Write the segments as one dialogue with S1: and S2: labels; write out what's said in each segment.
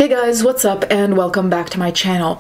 S1: Hey guys, what's up and welcome back to my channel.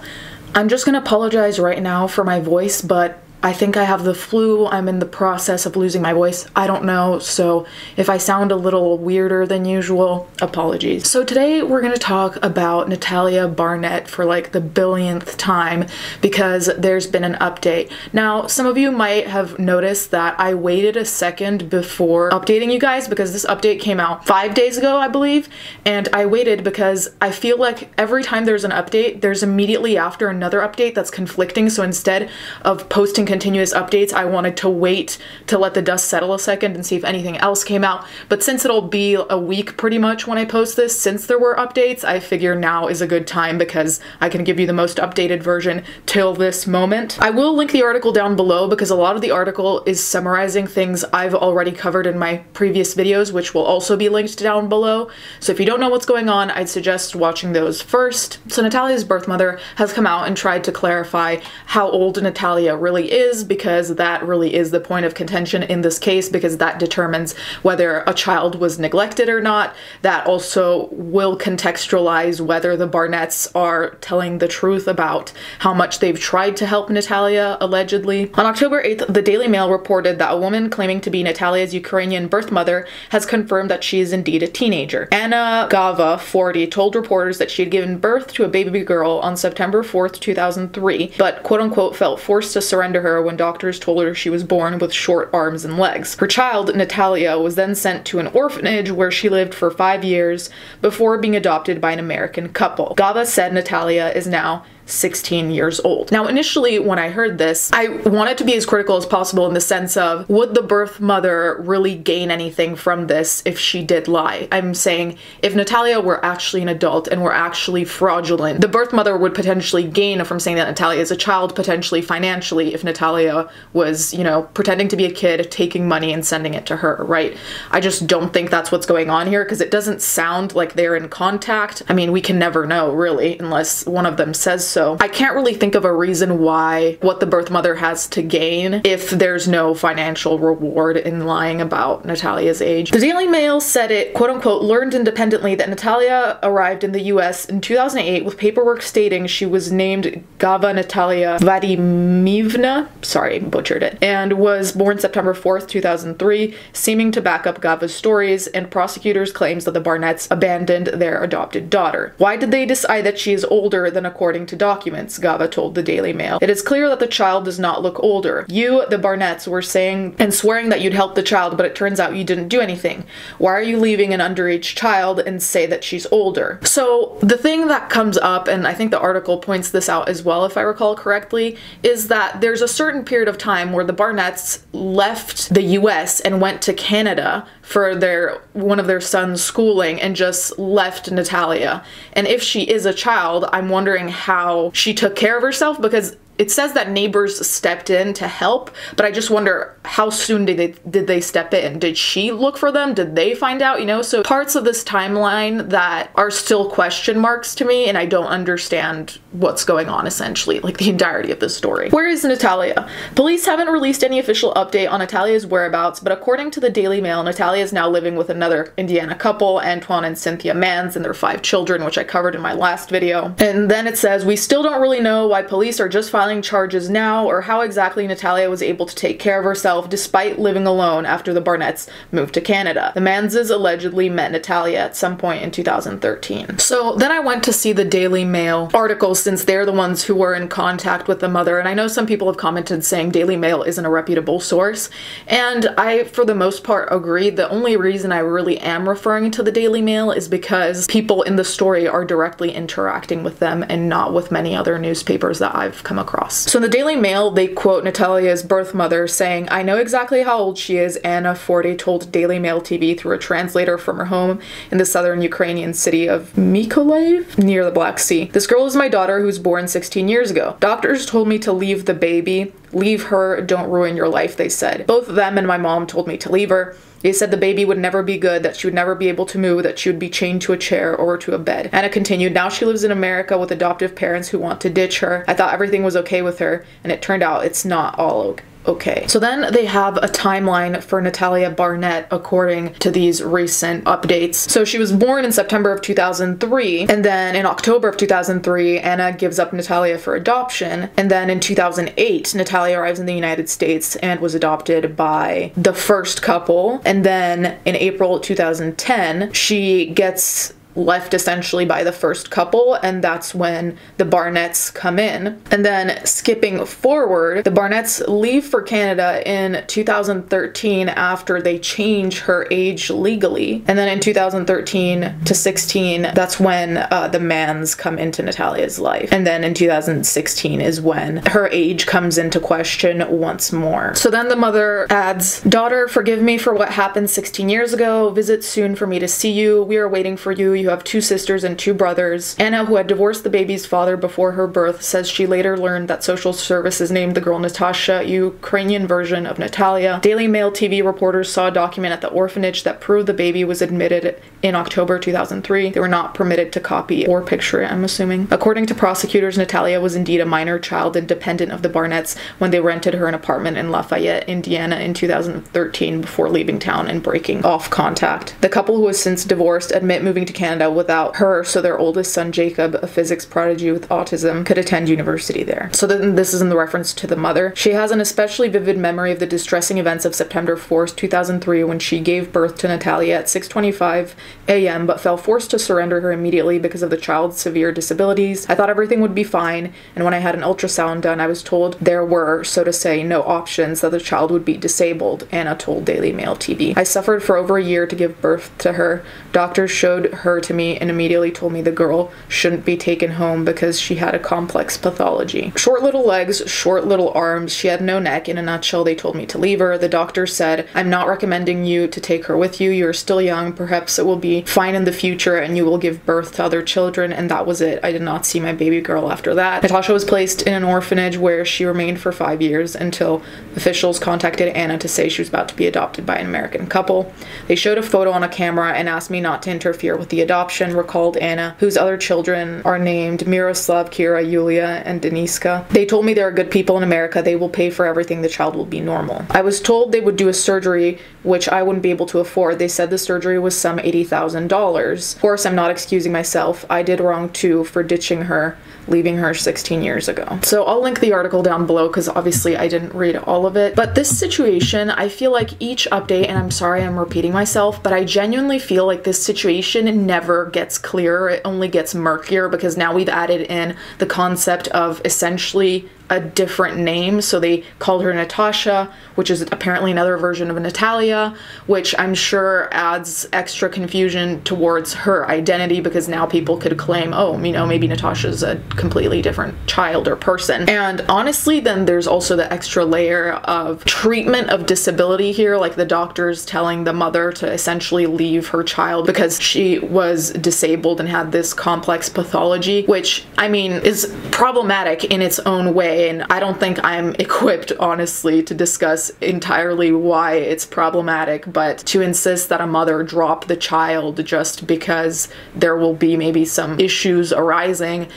S1: I'm just gonna apologize right now for my voice, but I think I have the flu. I'm in the process of losing my voice. I don't know, so if I sound a little weirder than usual, apologies. So today we're gonna talk about Natalia Barnett for like the billionth time because there's been an update. Now, some of you might have noticed that I waited a second before updating you guys because this update came out 5 days ago, I believe, and I waited because I feel like every time there's an update, there's immediately after another update that's conflicting, so instead of posting continuous updates, I wanted to wait to let the dust settle a second and see if anything else came out. But since it'll be a week pretty much when I post this, since there were updates, I figure now is a good time because I can give you the most updated version till this moment. I will link the article down below because a lot of the article is summarizing things I've already covered in my previous videos, which will also be linked down below. So if you don't know what's going on, I'd suggest watching those first. So Natalia's birth mother has come out and tried to clarify how old Natalia really is, because that really is the point of contention in this case, because that determines whether a child was neglected or not. That also will contextualize whether the Barnetts are telling the truth about how much they've tried to help Natalia, allegedly. On October 8th, the Daily Mail reported that a woman claiming to be Natalia's Ukrainian birth mother has confirmed that she is indeed a teenager. Anna Gava, 40, told reporters that she had given birth to a baby girl on September 4th, 2003, but quote-unquote felt forced to surrender her when doctors told her she was born with short arms and legs. Her child, Natalia, was then sent to an orphanage where she lived for 5 years before being adopted by an American couple. Gava said Natalia is now 16 years old. Now, initially, when I heard this, I wanted to be as critical as possible in the sense of, would the birth mother really gain anything from this if she did lie? I'm saying, if Natalia were actually an adult and were actually fraudulent, the birth mother would potentially gain from saying that Natalia is a child, potentially financially, if Natalia was, you know, pretending to be a kid, taking money and sending it to her, right? I just don't think that's what's going on here, because it doesn't sound like they're in contact. I mean, we can never know, really, unless one of them says so. I can't really think of a reason why what the birth mother has to gain if there's no financial reward in lying about Natalia's age. The Daily Mail said it, quote-unquote, learned independently that Natalia arrived in the US in 2008 with paperwork stating she was named Gava Natalia Vadimivna, sorry, butchered it, and was born September 4th, 2003, seeming to back up Gava's stories and prosecutors' claims that the Barnetts abandoned their adopted daughter. Why did they decide that she is older than according to documents? Gava told the Daily Mail. It is clear that the child does not look older. You, the Barnetts, were saying and swearing that you'd help the child, but it turns out you didn't do anything. Why are you leaving an underage child and say that she's older? So the thing that comes up, and I think the article points this out as well if I recall correctly, is that there's a certain period of time where the Barnetts left the US and went to Canada for one of their son's schooling and just left Natalia. And if she is a child, I'm wondering how she took care of herself, because it says that neighbors stepped in to help, but I just wonder how soon did they step in? Did she look for them? Did they find out? You know, so parts of this timeline that are still question marks to me, and I don't understand what's going on, essentially, like the entirety of this story. Where is Natalia? Police haven't released any official update on Natalia's whereabouts, but according to the Daily Mail, Natalia is now living with another Indiana couple, Antoine and Cynthia Mans, and their 5 children, which I covered in my last video. And then it says, we still don't really know why police are just filing charges now, or how exactly Natalia was able to take care of herself despite living alone after the Barnetts moved to Canada. The Manses allegedly met Natalia at some point in 2013. So then I went to see the Daily Mail articles, since they're the ones who were in contact with the mother, and I know some people have commented saying Daily Mail isn't a reputable source, and I, for the most part, agree. The only reason I really am referring to the Daily Mail is because people in the story are directly interacting with them and not with many other newspapers that I've come across. So in the Daily Mail, they quote Natalia's birth mother saying, I know exactly how old she is, Anna, 40, told Daily Mail TV through a translator from her home in the southern Ukrainian city of Mykolaiv, near the Black Sea. This girl is my daughter who was born 16 years ago. Doctors told me to leave the baby. Leave her, don't ruin your life, they said. Both them and my mom told me to leave her. They said the baby would never be good, that she would never be able to move, that she would be chained to a chair or to a bed. Anna continued, now she lives in America with adoptive parents who want to ditch her. I thought everything was okay with her, and it turned out it's not all okay. So then they have a timeline for Natalia Barnett according to these recent updates. So she was born in September of 2003, and then in October of 2003, Anna gives up Natalia for adoption, and then in 2008, Natalia arrives in the United States and was adopted by the first couple, and then in April 2010, she gets left essentially by the first couple, and that's when the Barnetts come in. And then skipping forward, the Barnetts leave for Canada in 2013 after they change her age legally. And then in 2013 to 16, that's when the Manns come into Natalia's life. And then in 2016 is when her age comes into question once more. So then the mother adds, "Daughter, forgive me for what happened 16 years ago. Visit soon for me to see you. We are waiting for you. You have 2 sisters and 2 brothers. Anna, who had divorced the baby's father before her birth, says she later learned that social services named the girl Natasha, Ukrainian version of Natalia. Daily Mail TV reporters saw a document at the orphanage that proved the baby was admitted in October 2003. They were not permitted to copy or picture it, I'm assuming. According to prosecutors, Natalia was indeed a minor child and dependent of the Barnetts when they rented her an apartment in Lafayette, Indiana in 2013 before leaving town and breaking off contact. The couple, who has since divorced, admit moving to Canada without her so their oldest son Jacob, a physics prodigy with autism, could attend university there." So then this is in the reference to the mother. "She has an especially vivid memory of the distressing events of September 4th, 2003 when she gave birth to Natalia at 6:25 a.m. but felt forced to surrender her immediately because of the child's severe disabilities. I thought everything would be fine, and when I had an ultrasound done, I was told there were, so to say, no options, that the child would be disabled," Anna told Daily Mail TV. "I suffered for over a year to give birth to her. Doctors showed her to me and immediately told me the girl shouldn't be taken home because she had a complex pathology. Short little legs, short little arms, she had no neck. In a nutshell, they told me to leave her. The doctor said, I'm not recommending you to take her with you. You're still young. Perhaps it will be fine in the future and you will give birth to other children." And that was it. I did not see my baby girl after that. Natasha was placed in an orphanage where she remained for 5 years until officials contacted Anna to say she was about to be adopted by an American couple. "They showed a photo on a camera and asked me not to interfere with the adoption," recalled Anna, whose other children are named Miroslav, Kira, Yulia, and Deniska. "They told me there are good people in America. They will pay for everything. The child will be normal. I was told they would do a surgery, which I wouldn't be able to afford. They said the surgery was some $80,000. Of course, I'm not excusing myself. I did wrong too for ditching her, leaving her 16 years ago." So I'll link the article down below because obviously I didn't read all of it. But this situation, I feel like each update, and I'm sorry I'm repeating myself, but I genuinely feel like this situation never gets clearer. It only gets murkier because now we've added in the concept of essentially a different name. So they called her Natasha, which is apparently another version of Natalia, which I'm sure adds extra confusion towards her identity because now people could claim, oh, you know, maybe Natasha's a completely different child or person. And honestly, then there's also the extra layer of treatment of disability here, like the doctors telling the mother to essentially leave her child because she was disabled and had this complex pathology, which, I mean, is problematic in its own way. And I don't think I'm equipped, honestly, to discuss entirely why it's problematic, but to insist that a mother drop the child just because there will be maybe some issues arising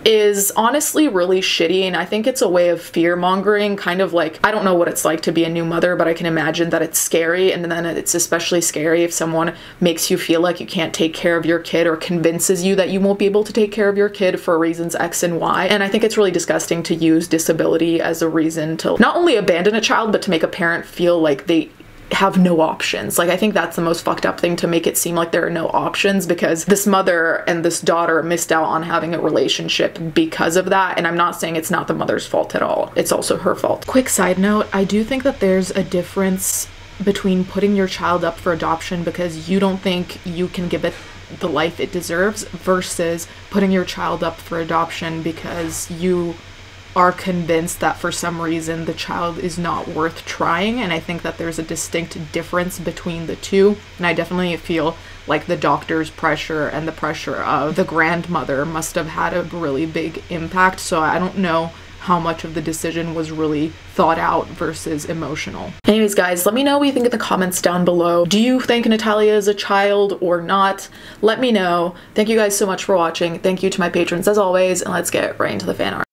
S1: is honestly really shitty. And I think it's a way of fear-mongering, kind of like, I don't know what it's like to be a new mother, but I can imagine that it's scary. And then it's especially scary if someone makes you feel like you can't take care of your kid or convinces you that you won't be able to take care of your kid for reasons X and Y. And I think it's really disgusting to use disability as a reason to not only abandon a child, but to make a parent feel like they have no options. Like, I think that's the most fucked up thing, to make it seem like there are no options, because this mother and this daughter missed out on having a relationship because of that. And I'm not saying it's not the mother's fault at all. It's also her fault. Quick side note, I do think that there's a difference between putting your child up for adoption because you don't think you can give it the life it deserves versus putting your child up for adoption because you are convinced that for some reason the child is not worth trying. And I think that there's a distinct difference between the two. And I definitely feel like the doctor's pressure and the pressure of the grandmother must have had a really big impact. So I don't know how much of the decision was really thought out versus emotional. Anyways, guys, let me know what you think in the comments down below. Do you think Natalia is a child or not? Let me know. Thank you guys so much for watching. Thank you to my patrons as always, and let's get right into the fan art.